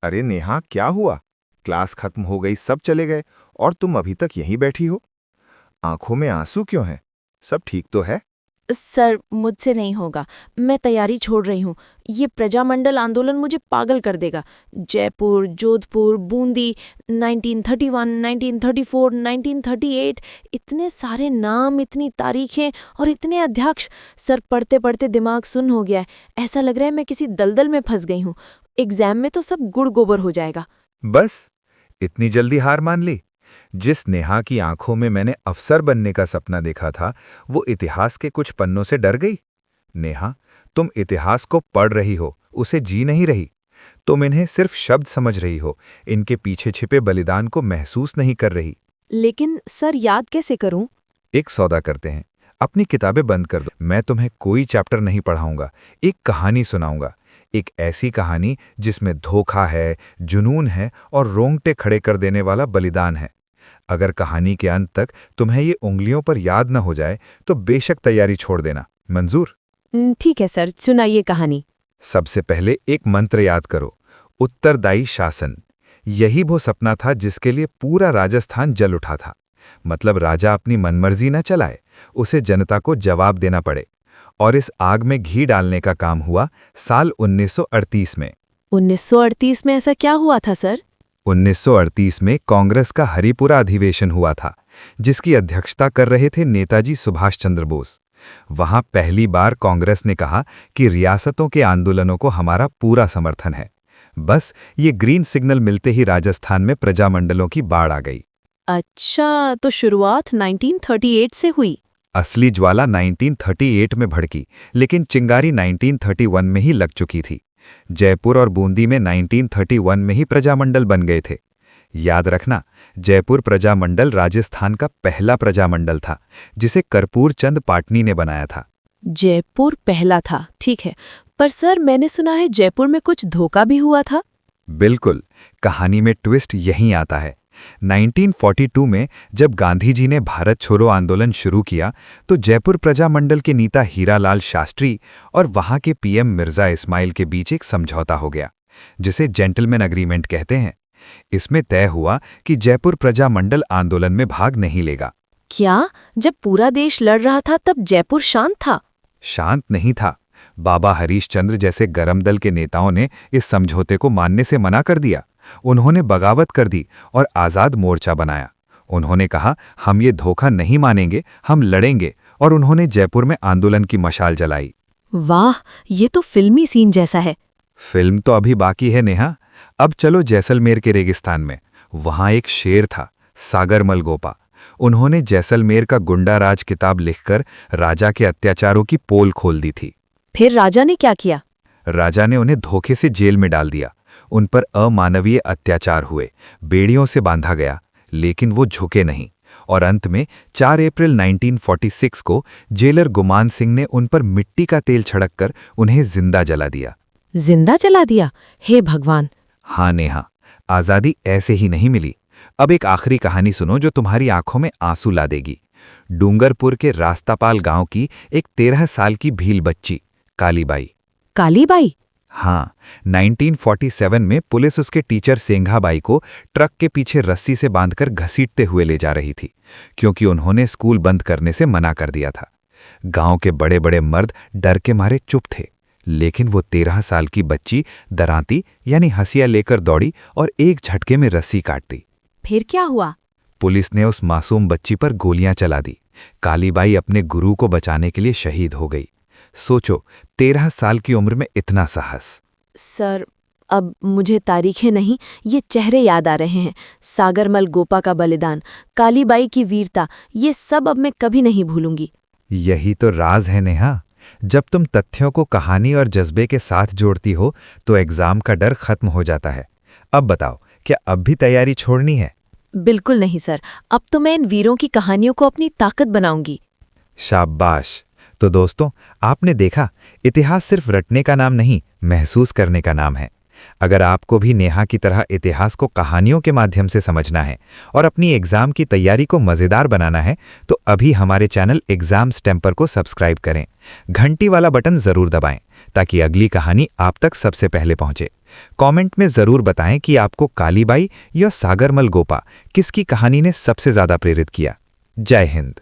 अरे नेहा, क्या हुआ? क्लास खत्म हो गई, सब चले गए और तुम अभी तक यहीं बैठी हो। आंखों में आंसू क्यों हैं? सब ठीक तो है? सर, मुझसे नहीं होगा। मैं तैयारी छोड़ रही हूँ। ये प्रजामंडल आंदोलन मुझे पागल कर देगा। जयपुर, जोधपुर, बूंदी, 1931, 1934, 1938, इतने सारे नाम, इतनी तारीखें और इतने अध्यक्ष। सर, पढ़ते पढ़ते दिमाग सुन्न हो गया है। ऐसा लग रहा है मैं किसी दलदल में फंस गई हूँ। एग्जाम में तो सब गुड़ गोबर हो जाएगा। बस, इतनी जल्दी हार मान ली? जिस नेहा की आंखों में मैंने अफसर बनने का सपना देखा था, वो इतिहास के कुछ पन्नों से डर गई। नेहा, तुम इतिहास को पढ़ रही हो, उसे जी नहीं रही। तुम इन्हें सिर्फ शब्द समझ रही हो, इनके पीछे छिपे बलिदान को महसूस नहीं कर रही। लेकिन सर, याद कैसे करूं? एक सौदा करते हैं, अपनी किताबें बंद कर दो। मैं तुम्हें कोई चैप्टर नहीं पढ़ाऊंगा, एक कहानी सुनाऊंगा। एक ऐसी कहानी जिसमें धोखा है, जुनून है और रोंगटे खड़े कर देने वाला बलिदान है। अगर कहानी के अंत तक तुम्हें ये उंगलियों पर याद न हो जाए तो बेशक तैयारी छोड़ देना। मंजूर? ठीक है सर, सुनाइए कहानी। सबसे पहले एक मंत्र याद करो, उत्तरदायी शासन। यही वो सपना था जिसके लिए पूरा राजस्थान जल उठा था। मतलब राजा अपनी मनमर्जी न चलाए, उसे जनता को जवाब देना पड़े। और इस आग में घी डालने का काम हुआ साल 1938 में। 1938 में ऐसा क्या हुआ था सर? 1938 में कांग्रेस का हरिपुरा अधिवेशन हुआ था, जिसकी अध्यक्षता कर रहे थे नेताजी सुभाष चंद्र बोस। वहां पहली बार कांग्रेस ने कहा कि रियासतों के आंदोलनों को हमारा पूरा समर्थन है। बस ये ग्रीन सिग्नल मिलते ही राजस्थान में प्रजामंडलों की बाढ़ आ गई। अच्छा, तो शुरुआत 1938 से हुई। असली ज्वाला 1938 में भड़की, लेकिन चिंगारी 1931 में ही लग चुकी थी। जयपुर और बूंदी में 1931 में ही प्रजामंडल बन गए थे। याद रखना, जयपुर प्रजामंडल राजस्थान का पहला प्रजामंडल था, जिसे कर्पूर चंद पाटनी ने बनाया था। जयपुर पहला था, ठीक है। पर सर, मैंने सुना है जयपुर में कुछ धोखा भी हुआ था। बिल्कुल, कहानी में ट्विस्ट यहीं आता है। 1942 में जब गांधी जी ने भारत छोड़ो आंदोलन शुरू किया, तो जयपुर प्रजामंडल के नेता हीरालाल शास्त्री और वहां के पीएम मिर्जा इस्माइल के बीच एक समझौता हो गया, जिसे जेंटलमैन अग्रीमेंट कहते हैं। इसमें तय हुआ कि जयपुर प्रजामंडल आंदोलन में भाग नहीं लेगा। क्या? जब पूरा देश लड़ रहा था तब जयपुर शांत था? शांत नहीं था। बाबा हरीश चंद्र जैसे गरम दल के नेताओं ने इस समझौते को मानने से मना कर दिया। उन्होंने बगावत कर दी और आज़ाद मोर्चा बनाया। उन्होंने कहा, हम ये धोखा नहीं मानेंगे, हम लड़ेंगे। और उन्होंने जयपुर में आंदोलन की मशाल जलाई। वाह, ये तो फिल्मी सीन जैसा है। फिल्म तो अभी बाकी है नेहा। अब चलो जैसलमेर के रेगिस्तान में। वहां एक शेर था, सागरमल गोपा। उन्होंने जैसलमेर का गुंडा राज किताब लिखकर राजा के अत्याचारों की पोल खोल दी थी। फिर राजा ने क्या किया? राजा ने उन्हें धोखे से जेल में डाल दिया। उन पर अमानवीय अत्याचार हुए, बेड़ियों से बांधा गया, लेकिन वो झुके नहीं। और अंत में 4 अप्रैल 1946 को जेलर गुमान सिंह ने उन पर मिट्टी का तेल छिड़ककर उन्हें जिंदा जला दिया। जिंदा जला दिया? हे भगवान! हाँ नेहा, आज़ादी ऐसे ही नहीं मिली। अब एक आखिरी कहानी सुनो जो तुम्हारी आंखों में आंसू ला देगी। डूंगरपुर के रास्तापाल गांव की एक 13 साल की भील बच्ची, कालीबाई। कालीबाई? हाँ, 1947 में पुलिस उसके टीचर सेंघाबाई को ट्रक के पीछे रस्सी से बांधकर घसीटते हुए ले जा रही थी, क्योंकि उन्होंने स्कूल बंद करने से मना कर दिया था। गांव के बड़े बड़े मर्द डर के मारे चुप थे, लेकिन वो 13 साल की बच्ची दरांती यानी हंसिया लेकर दौड़ी और एक झटके में रस्सी काट दी। फिर क्या हुआ? पुलिस ने उस मासूम बच्ची पर गोलियां चला दी। कालीबाई अपने गुरु को बचाने के लिए शहीद हो गई। सोचो, 13 साल की उम्र में इतना साहस। सर, अब मुझे तारीखें नहीं, ये चेहरे याद आ रहे हैं। सागरमल गोपा का बलिदान, कालीबाई की वीरता, ये सब अब मैं कभी नहीं भूलूंगी। यही तो राज है नेहा। जब तुम तथ्यों को कहानी और जज्बे के साथ जोड़ती हो तो एग्जाम का डर खत्म हो जाता है। अब बताओ, क्या अब भी तैयारी छोड़नी है? बिल्कुल नहीं सर, अब तो मैं इन वीरों की कहानियों को अपनी ताकत बनाऊंगी। शाबाश। तो दोस्तों, आपने देखा, इतिहास सिर्फ रटने का नाम नहीं, महसूस करने का नाम है। अगर आपको भी नेहा की तरह इतिहास को कहानियों के माध्यम से समझना है और अपनी एग्जाम की तैयारी को मज़ेदार बनाना है, तो अभी हमारे चैनल एग्जाम स्टैम्पर को सब्सक्राइब करें। घंटी वाला बटन ज़रूर दबाएं ताकि अगली कहानी आप तक सबसे पहले पहुंचे। कमेंट में ज़रूर बताएं कि आपको कालीबाई या सागरमल गोपा किसकी कहानी ने सबसे ज़्यादा प्रेरित किया। जय हिंद।